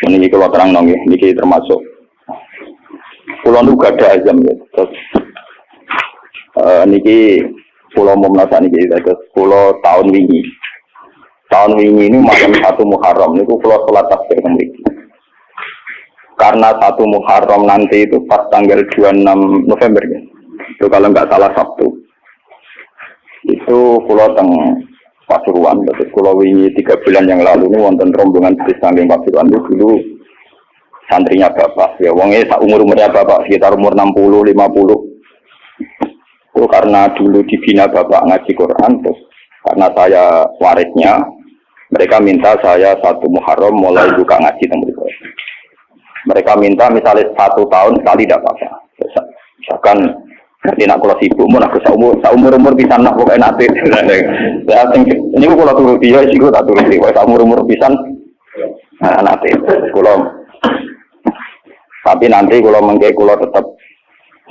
Ini kalau terang nongih, ini termasuk. Pulau nu gak ada azam ya. Terus niki pulau mau menasa niki terus pulau tahun wingi. Tahun wingi ini malam 1 Muharram niku pulau sholat tasbih mriki. Karena 1 Muharram nanti itu pas tanggal 26 November ya. Itu kalau nggak salah Sabtu. Itu pulau teng Pasuruan, terus pulau wingi 3 bulan yang lalu ini wonten rombongan bis saking Pasuruan itu dulu santrinya bapak, ya wongnya umur-umurnya bapak sekitar umur 60-50. Itu karena dulu dibina bapak ngaji Quran, terus karena saya warisnya, mereka minta saya 1 Muharram mulai buka ngaji tempat. Mereka minta misalnya 1 tahun sekali tidak apa-apa. Misalkan nanti nak kalau sibuk, mau nak umur bisa nak pokoknya nanti. Ini kalau turun dia sih, tak turun dia. Kalau umur bisa, nanti kalau. Tapi nanti kalau mengke kalau tetap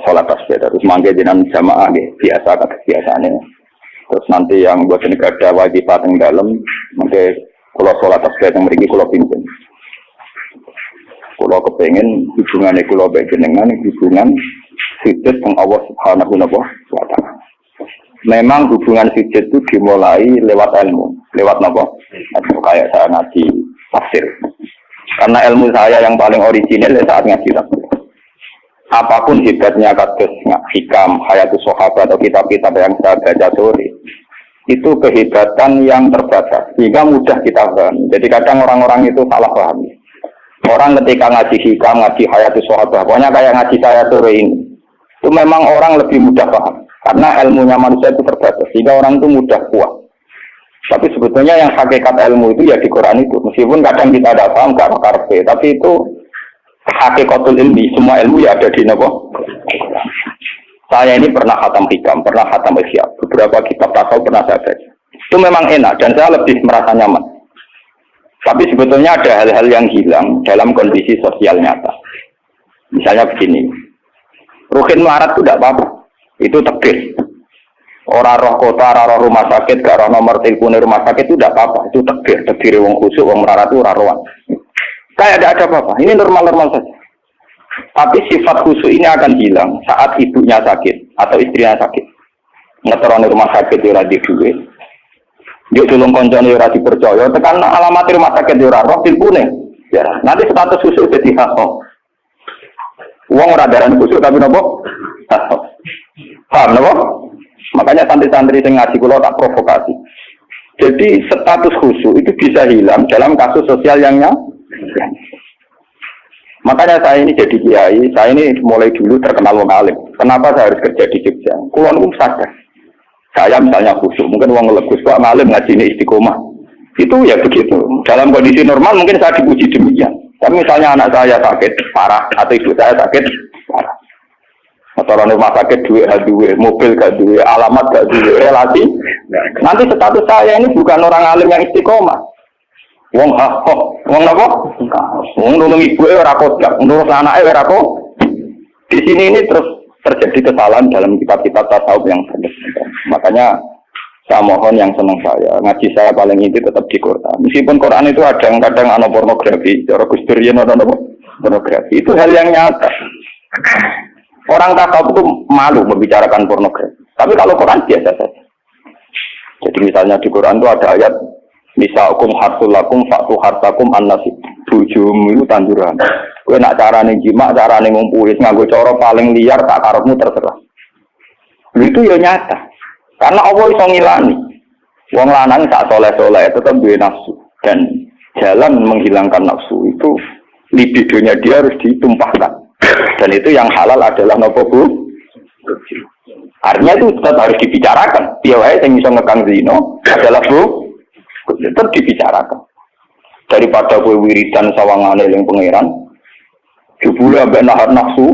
sholat tasbih terus mangke jenengan jamaah nggih biasa kata biasane. Terus nanti yang buat negara wajib pateng dalam mengke kalau sholat tasbih yang mriki kula pimpin. Kula kepengin hubungane kula bae jenengan hubungan sujud dengan Allah Subhanahu wa taala. Memang hubungan sujud itu dimulai lewat ilmu, lewat napa? Kayak saya ngaji tafsir. Karena ilmu saya yang paling original saat ngaji tafsir. Apapun hebatnya kados hikam, hayatus sahabat atau kitab-kitab yang saya baca sore, itu kehebatan yang terbatas, sehingga mudah kita paham. Jadi kadang orang-orang itu salah paham. Orang ketika ngaji hikam, ngaji hayatus sahabat, pokoknya kayak ngaji saya sore ini, itu memang orang lebih mudah paham. Karena ilmunya manusia itu terbatas, sehingga orang itu mudah kuat. Tapi sebetulnya yang hakikat ilmu itu ya di Quran itu. Meskipun kadang kita tidak paham, gak karpe, tapi itu hakikatul ilmi. Semua ilmu ya ada di Nabi. Saya ini pernah khatam hikam, pernah khatam ihya. Beberapa kitab tasawuf pernah saya baca. Itu memang enak dan saya lebih merasa nyaman. Tapi sebetulnya ada hal-hal yang hilang dalam kondisi sosial nyata. Misalnya begini. Ruhin melarat itu tidak apa-apa. Itu tegir. Orang roh kota, orang roh rumah sakit, gak roh nomor telepon rumah sakit itu tidak apa-apa. Itu tegir wong khusyuk, wong melarat itu raruan. Kayak tidak ada apa-apa. Ini normal-normal saja. Tapi sifat khusyuk ini akan hilang saat ibunya sakit atau istrinya sakit. Ngeteroni rumah sakit di ora di duwe. Yuk tulung koncone ora dipercaya, tekan alamat rumah sakit di ora roh telepone. Ya, nanti status khusyuk jadi haso. Wong ora darani khusyuk tapi nopo? Haso. Paham nopo? Makanya santri-santri yang ngaji kula tak provokasi. Jadi status khusyuk itu bisa hilang dalam kasus sosial yang nyata. Makanya saya ini jadi kiai, saya ini mulai dulu terkenal wong alim. Kenapa saya harus kerja di Jogja? Kulon sadar. Saya misalnya khusyuk, mungkin wong legus kok ngalim ngaji ini istiqomah. Itu ya begitu. Dalam kondisi normal mungkin saya dipuji demikian. Tapi misalnya anak saya sakit parah atau ibu saya sakit parah. Atau rumah sakit duit gak duit, mobil gak duit, alamat gak duit, relasi. Nanti status saya ini bukan orang alim yang istiqomah. Wong wong apa? Wong nulung ibu ora kodak, nulung anake ora kok. Di sini ini terus terjadi kesalahan dalam kitab-kitab tasawuf yang benar. Makanya saya mohon yang senang saya, ngaji saya paling inti tetap di Quran. Meskipun Quran itu ada yang kadang ana pornografi, cara Gus Dur yen ana pornografi. Itu hal yang nyata. Orang tasawuf itu malu membicarakan pornografi. Tapi kalau Quran biasa saja. Jadi misalnya di Quran itu ada ayat Nisa'ukum harsulakum fa'tu harsakum an-nasib. Bojomu itu tanduran. Kowe nak carane jima, carane ngumpuli nganggo cara paling liar tak karepmu terserah. Itu ya nyata. Karena Allah iso ngilani. Wong lanang sak soleh-soleh tetap duwe nafsu dan jalan menghilangkan nafsu itu libidonya dia harus ditumpahkan. Dan itu yang halal adalah nopo bu. Artinya itu tetap harus dibicarakan. Dia wae sing iso ngekang zina adalah bu. Tetap dibicarakan. Daripada kowe wiridan sawangane ning pangeran, jebule ambek nahan nafsu,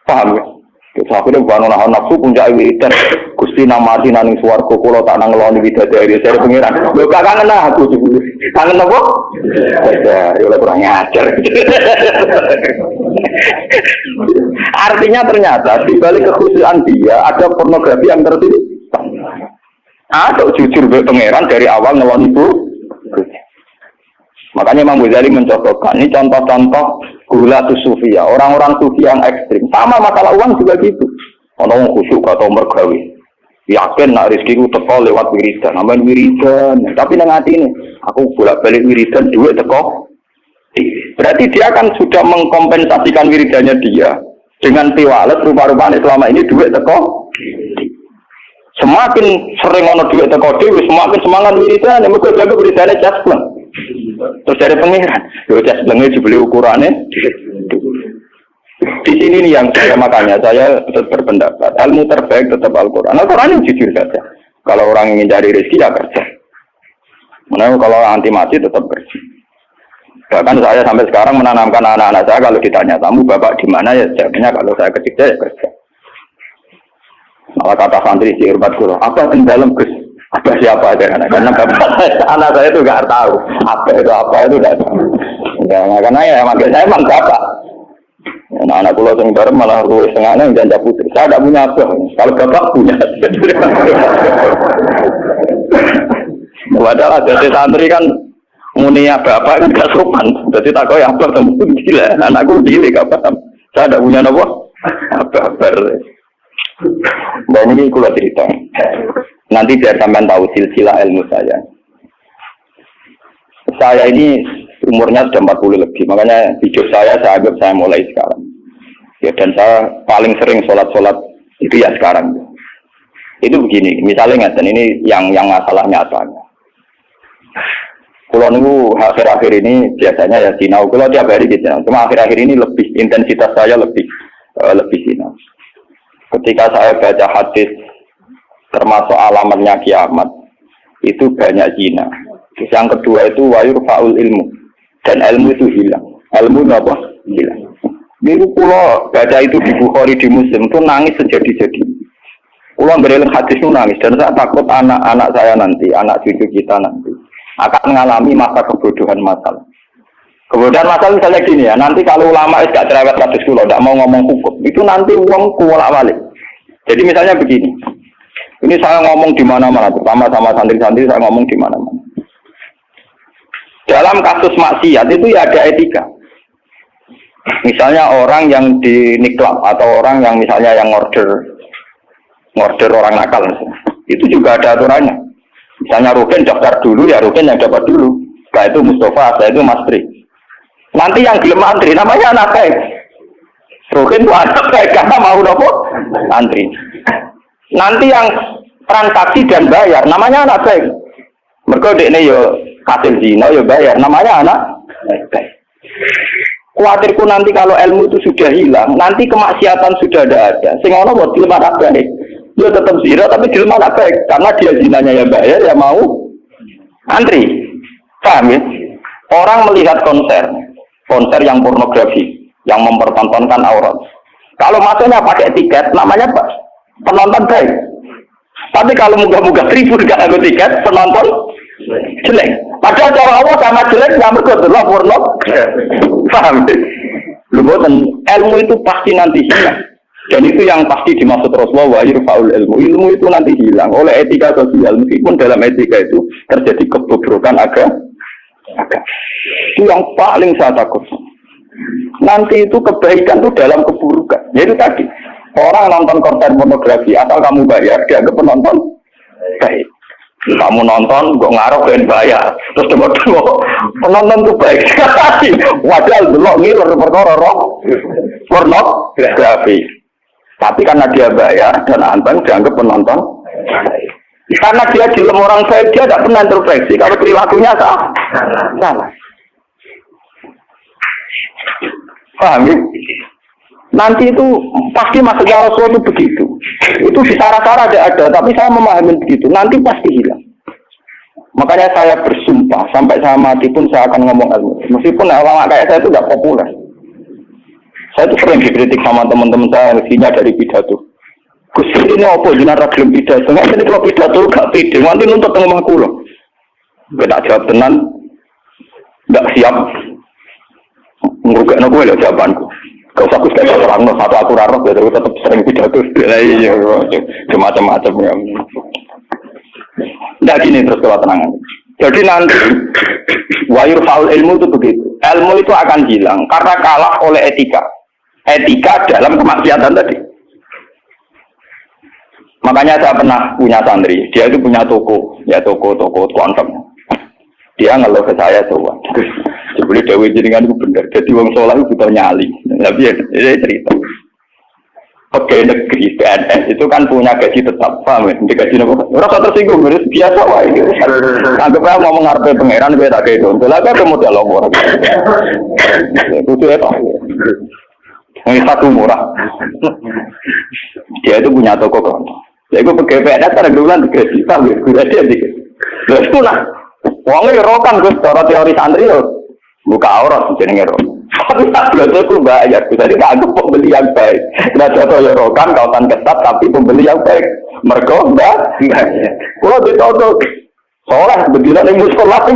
paham ya? Terus aku udah bukan nahan nafsu puncak wiridan, Gusti namati nang swarga kula tak nang ngeloni widadari dari pangeran. Lho gak kangen aku jebule. Kangen apa? Ya ora kurang ajar. Artinya ternyata di balik kekhusyuan dia ada pornografi yang tertulis. Atau jujur be pangeran dari awal ngeloni ibu. Makanya Imam Ghazali mencontohkan, ini contoh-contoh gulatus sufi ya, orang-orang sufi yang ekstrim. Sama masalah uang juga gitu. Orang khusyuk atau mergawe. Yakin nak rezekiku teko lewat wiridan, namanya wiridan. Tapi nang hati ini, aku bolak-balik wiridan duit teko. Berarti dia kan sudah mengkompensasikan wiridannya dia dengan tiwalet rupa-rupanya selama ini duit teko. Semakin sering ono duit teko dhewe, semakin semangat wiridan, mergo jago wiridane jaspleng. Terus dari pengiran, yo jasplenge dibeli ukurannya. Di sini nih yang saya makanya saya tetap berpendapat ilmu terbaik tetap Al-Quran. Al-Quran yang jujur saja. Kalau orang ingin cari rezeki ya kerja. Menurut kalau anti mati tetap kerja. Bahkan saya sampai sekarang menanamkan anak-anak saya kalau ditanya tamu bapak di mana ya jawabnya kalau saya kerja ya kerja. Malah kata santri si Irbat Guru, apa di dalam Gus? Apa siapa aja karena anak saya itu nggak tahu apa itu nggak tahu. Ya karena ya makanya saya emang bapak. Nah, anak pulau yang bareng malah ruwet setengahnya yang janda putri. Saya tidak punya apa. Kalau bapak punya. Padahal ada santri kan munia bapak kan gak sopan. Jadi tak kau yang apa temu gila. Anakku gila gak paham. Saya tidak punya apa. Apa. Dan ini aku cerita. Nanti biar sampean tahu silsilah ilmu saya. Saya ini umurnya sudah 40 lebih, makanya hidup saya anggap saya mulai sekarang. Ya, dan saya paling sering sholat itu ya sekarang. Itu begini, misalnya ngeten ini yang masalah nyatanya. Kalau nunggu akhir-akhir ini biasanya ya sinau, kalau tiap hari gitu. Cuma akhir-akhir ini lebih intensitas saya lebih sinau. Ketika saya baca hadis termasuk alamatnya kiamat, itu banyak zina. Terus yang kedua itu wayur faul ilmu. Dan ilmu itu hilang. Ilmu apa? Hilang. Dulu pulau baca itu di Bukhari di Muslim itu nangis sejadi-jadi. Pulau bereling hadis itu nangis dan saya takut anak-anak saya nanti, anak cucu kita nanti akan mengalami masa kebodohan masalah. Kebodohan masalah misalnya gini ya, nanti kalau ulama tidak cerewet hadis pulau, tidak mau ngomong hukum, itu nanti uang kuwalak-walik. Jadi misalnya begini, ini saya ngomong di mana-mana, terutama sama santri-santri saya ngomong di mana-mana. Dalam kasus maksiat itu ya ada etika. Misalnya orang yang di niklab atau orang yang misalnya yang order orang nakal, itu juga ada aturannya. Misalnya Rukin daftar dulu, ya Rukin yang dapat dulu. Setelah itu Mustafa, setelah itu Mas Tri. Nanti yang gelem antri namanya anak baik. Rukin itu anak baik karena mau nopo antri. Nanti yang transaksi dan bayar namanya anak baik. Mereka dekne yo hasil zina yo bayar namanya anak baik. Kuatirku nanti kalau ilmu itu sudah hilang, nanti kemaksiatan sudah ada. Sing ono buat dilema baik. Dia tetap zina tapi dilema baik karena dia zinanya ya bayar ya mau antri. Paham ya? Orang melihat konser yang pornografi, yang mempertontonkan aurat. Kalau masuknya pakai tiket, namanya penonton baik. Tapi kalau muka-muka tribun gak ada tiket, penonton jelek. Padahal cara Allah sama jelek nggak berkodolah porno. Paham? Lu boten ilmu itu pasti nanti hilang. Dan itu yang pasti dimaksud Rasulullah wahir faul ilmu. Ilmu itu nanti hilang oleh etika sosial. Meskipun dalam etika itu terjadi kebobrokan agama. Itu yang paling saya takut. Nanti itu kebaikan itu dalam keburukan. Yaitu tadi orang nonton konten pornografi asal kamu bayar dianggap penonton baik. Kamu nonton, kok ngaruh dan bayar. Terus tengok penonton itu baik sekali. Wajar dulu ngiler perkara pornografi. Tapi karena dia bayar dan anteng dianggap penonton. Karena dia dilem orang baik, dia tidak pernah introspeksi. Kalau perilakunya salah. Paham ya? Nanti itu pasti maksudnya Rasul itu begitu. Itu di sarah-sarah ada, tapi saya memahami begitu. Nanti pasti hilang. Makanya saya bersumpah sampai saya mati pun saya akan ngomong ilmu. Meskipun ulama kayak saya itu tidak populer. Saya itu sering dikritik sama teman-teman saya rezekinya dari pidato. Gus ini apa jenah ragilum pidato? Nggak ini kalau pidato gak pede. Nanti nuntut tengah mahku loh. Gak jawab tenan, gak siap. Ngerugak gue loh jawabanku. Gak usah aku sekali terang, satu aku rarok, ya, tapi tetap sering pidato. Iya, macam-macam ya. Nggak gini terus kalau tenangan. Jadi Wayur faul ilmu itu begitu. Ilmu itu akan hilang karena kalah oleh etika. Etika dalam kemaksiatan tadi. Makanya saya pernah punya santri, dia itu punya toko, ya toko konten. Dia ngeluh ke saya coba. Sebelum Dewi jenengan itu benar. Jadi wong soleh itu butuh nyali. Tapi ya, ini cerita. Pegawai negeri PNS itu kan punya gaji tetap, paham ya? Di gaji apa? Rasa tersinggung, harus biasa wah ini. Anggapnya mau menghargai pangeran, gue tak kayak itu. Lagi apa modal lo? Itu ya toh. Ini satu murah. Dia itu punya toko kan. Ya itu pegawai PNS ada bulan gaji, paham ya? Gue dia dikit. Terus itu lah. Wongnya rokan gue secara teori santri yo. Buka aurat jenenge rokan. Tapi tak belajar itu bayar. Jadi tak pembeli yang baik. Tidak jatuh ya rokan, kautan ketat, tapi pembeli yang baik. Mereka enggak. Kalau ditotok, soalnya begitu yang musola itu